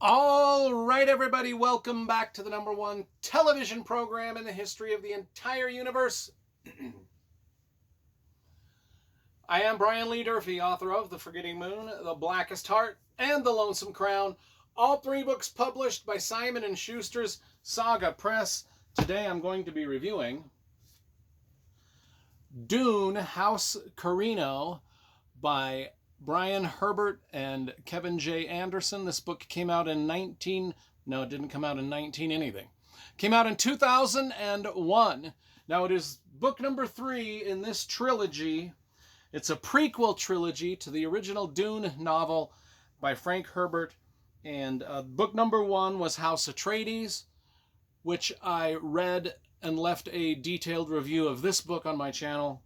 All right, everybody, welcome back to the #1 television program in the history of the entire universe. I am Brian Lee Durfee, author of The Forgetting Moon, The Blackest Heart, and The Lonesome Crown, all three books published by Simon & Schuster's Saga Press. Today I'm going to be reviewing Dune, House Corrino by Brian Herbert and Kevin J. Anderson. This book came out in it didn't come out in 19 anything. Came out in 2001. Now it is book number 3 in this trilogy. It's a prequel trilogy to the original Dune novel by Frank Herbert. And book number 1 was House Atreides, which I read and left a detailed review of this book on my channel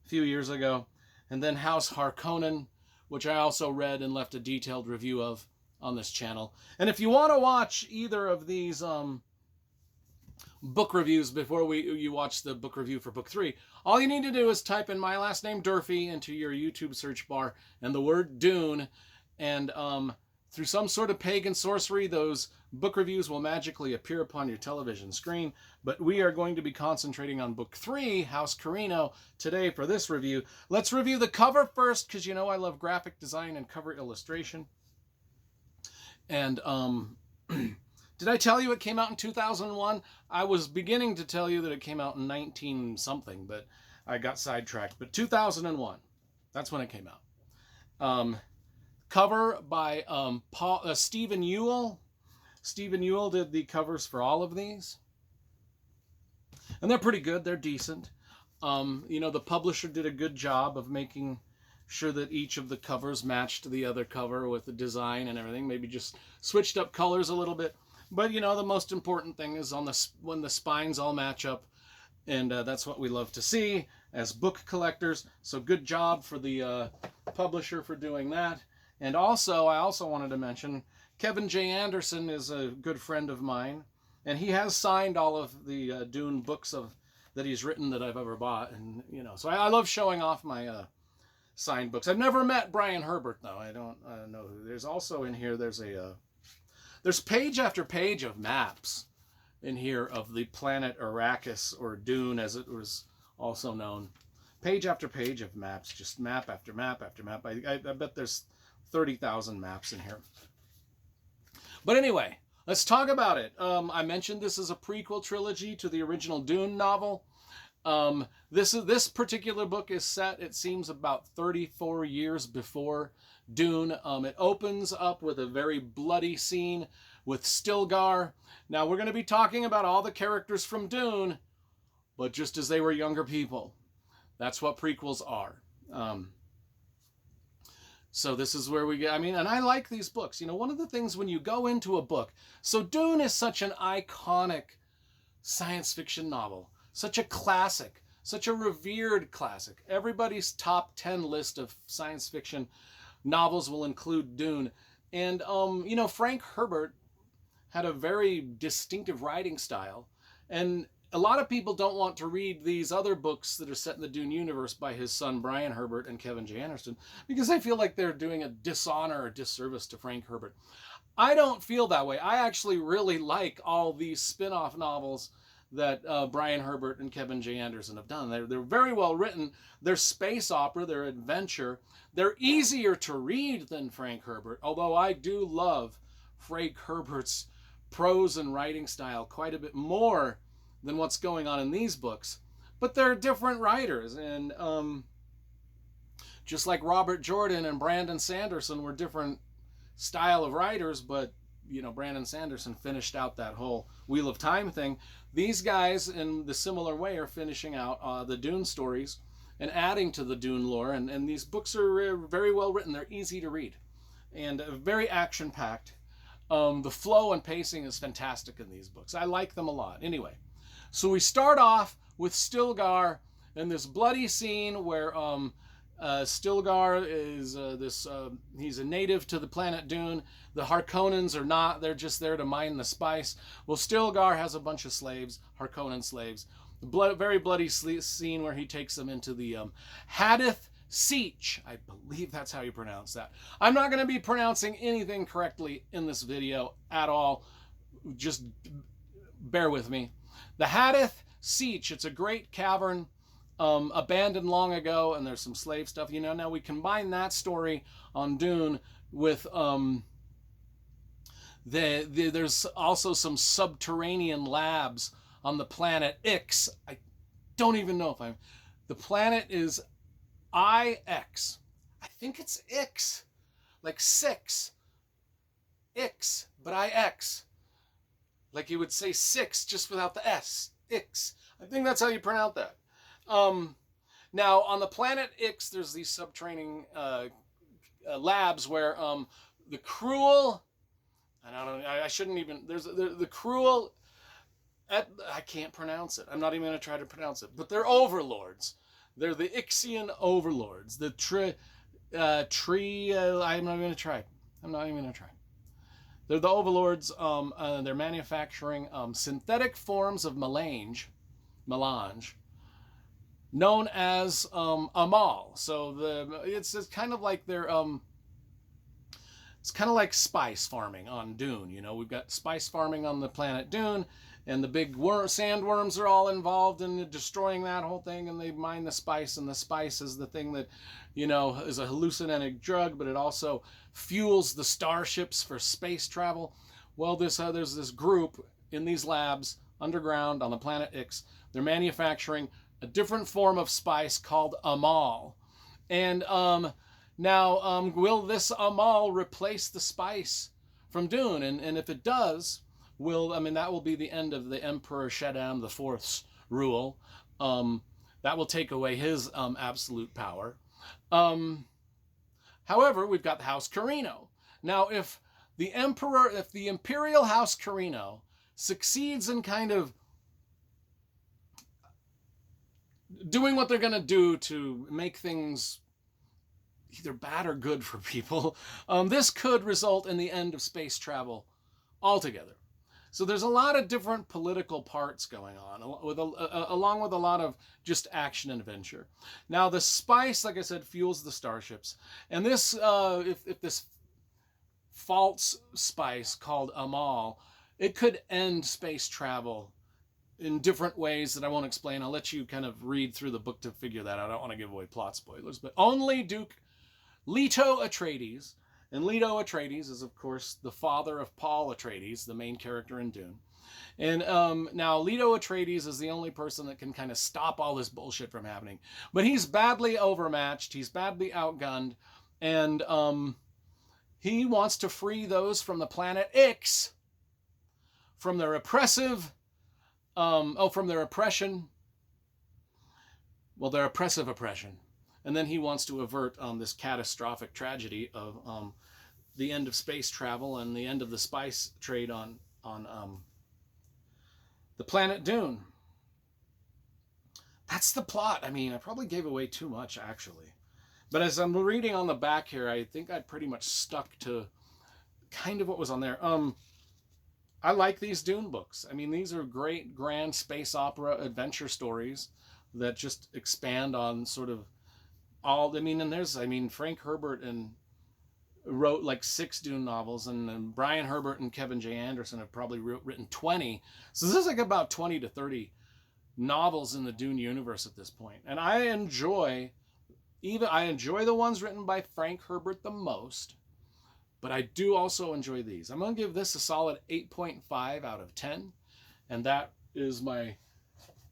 a few years ago. And then House Harkonnen, which I also read and left a detailed review of on this channel. And if you want to watch either of these book reviews before you watch the book review for book 3, all you need to do is type in my last name, Durfee, into your YouTube search bar and the word Dune, and through some sort of pagan sorcery, those book reviews will magically appear upon your television screen. But we are going to be concentrating on book 3, House Corrino, today for this review. Let's review the cover first, because you know I love graphic design and cover illustration. And did I tell you it came out in 2001? I was beginning to tell you that it came out in 19 something, but I got sidetracked. But 2001, that's when it came out. Cover by Stephen Ewell. Stephen Ewell did the covers for all of these. And they're pretty good. They're decent. The publisher did a good job of making sure that each of the covers matched the other cover with the design and everything. Maybe just switched up colors a little bit. But, the most important thing is when the spines all match up. And that's what we love to see as book collectors. So good job for the publisher for doing that. And also, I also wanted to mention, Kevin J. Anderson is a good friend of mine, and he has signed all of the Dune books that he's written that I've ever bought. And so I love showing off my signed books. I've never met Brian Herbert, though. I don't know who. There's also in here. There's page after page of maps in here of the planet Arrakis, or Dune, as it was also known. Page after page of maps, just map after map after map. I bet there's 30,000 maps in here. But anyway, let's talk about it. I mentioned this is a prequel trilogy to the original Dune novel. This particular book is set, it seems, about 34 years before Dune. It opens up with a very bloody scene with Stilgar. Now, we're going to be talking about all the characters from Dune, but just as they were younger people. That's what prequels are. So this is where we get, and I like these books. One of the things when you go into a book, so Dune is such an iconic science fiction novel, such a classic, such a revered classic. Everybody's top 10 list of science fiction novels will include Dune. And, Frank Herbert had a very distinctive writing style. And a lot of people don't want to read these other books that are set in the Dune universe by his son Brian Herbert and Kevin J. Anderson, because I feel like they're doing a dishonor or disservice to Frank Herbert. I don't feel that way. I actually really like all these spin-off novels that Brian Herbert and Kevin J. Anderson have done. They're very well written. They're space opera. They're adventure. They're easier to read than Frank Herbert, although I do love Frank Herbert's prose and writing style quite a bit more than what's going on in these books. But they're different writers, and just like Robert Jordan and Brandon Sanderson were different style of writers, but Brandon Sanderson finished out that whole Wheel of Time thing. These guys, in the similar way, are finishing out the Dune stories and adding to the Dune lore, and these books are very well written. They're easy to read and very action-packed. The flow and pacing is fantastic in these books. I like them a lot. Anyway, so we start off with Stilgar and this bloody scene where Stilgar is he's a native to the planet Dune. The Harkonnens are not. They're just there to mine the spice. Well, Stilgar has a bunch of slaves, Harkonnen slaves. Very bloody scene where he takes them into the Hadith Siege. I believe that's how you pronounce that. I'm not going to be pronouncing anything correctly in this video at all. Just bear with me. The Hadith Siege. It's a great cavern, abandoned long ago, and there's some slave stuff. You know, now we combine that story on Dune with there's also some subterranean labs on the planet Ix. I don't even know if I'm... The planet is IX. I think it's Ix. Like 6. Ix, but IX. Like you would say 6 just without the S. Ix. I think that's how you pronounce that. Now, on the planet Ix, there's these subterranean labs where the cruel... I shouldn't even... There's the cruel... I can't pronounce it. I'm not even going to try to pronounce it. But they're overlords. They're the Ixian overlords. The I'm not even going to try. I'm not even going to try. They're the overlords. They're manufacturing synthetic forms of melange, known as amal. So it's kind of like they're it's kind of like spice farming on Dune. You know, we've got spice farming on the planet Dune, and the big sandworms are all involved in destroying that whole thing, and they mine the spice, and the spice is the thing that, you know, is a hallucinogenic drug, but it also fuels the starships for space travel. Well, there's this group in these labs underground on the planet Ix. They're manufacturing a different form of spice called amal. And now, will this amal replace the spice from Dune? And if it does, that will be the end of the Emperor Shaddam IV's rule. That will take away his absolute power. However, we've got the House Corrino. Now, if the Imperial House Corrino succeeds in kind of doing what they're going to do to make things either bad or good for people, this could result in the end of space travel altogether. So there's a lot of different political parts going on, along with a lot of just action and adventure. Now, the spice, like I said, fuels the starships. And this, if this false spice called amal, it could end space travel in different ways that I won't explain. I'll let you kind of read through the book to figure that out. I don't want to give away plot spoilers, but only Duke Leto Atreides. And Leto Atreides is, of course, the father of Paul Atreides, the main character in Dune. And now Leto Atreides is the only person that can kind of stop all this bullshit from happening. But he's badly overmatched. He's badly outgunned. And he wants to free those from the planet Ix from their oppressive... from their oppression. Well, their oppressive oppression. And then he wants to avert this catastrophic tragedy of the end of space travel and the end of the spice trade on the planet Dune. That's the plot. I mean, I probably gave away too much, actually. But as I'm reading on the back here, I think I pretty much stuck to kind of what was on there. I like these Dune books. I mean, these are great, grand space opera adventure stories that just expand on sort of all, Frank Herbert wrote like 6 Dune novels, and Brian Herbert and Kevin J Anderson have probably written 20. So this is like about 20 to 30 novels in the Dune universe at this point. And I enjoy the ones written by Frank Herbert the most, but I do also enjoy these. I'm going to give this a solid 8.5 out of 10. And that is my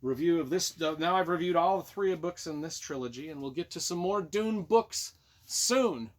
review of this. Now I've reviewed all 3 books in this trilogy, and we'll get to some more Dune books soon.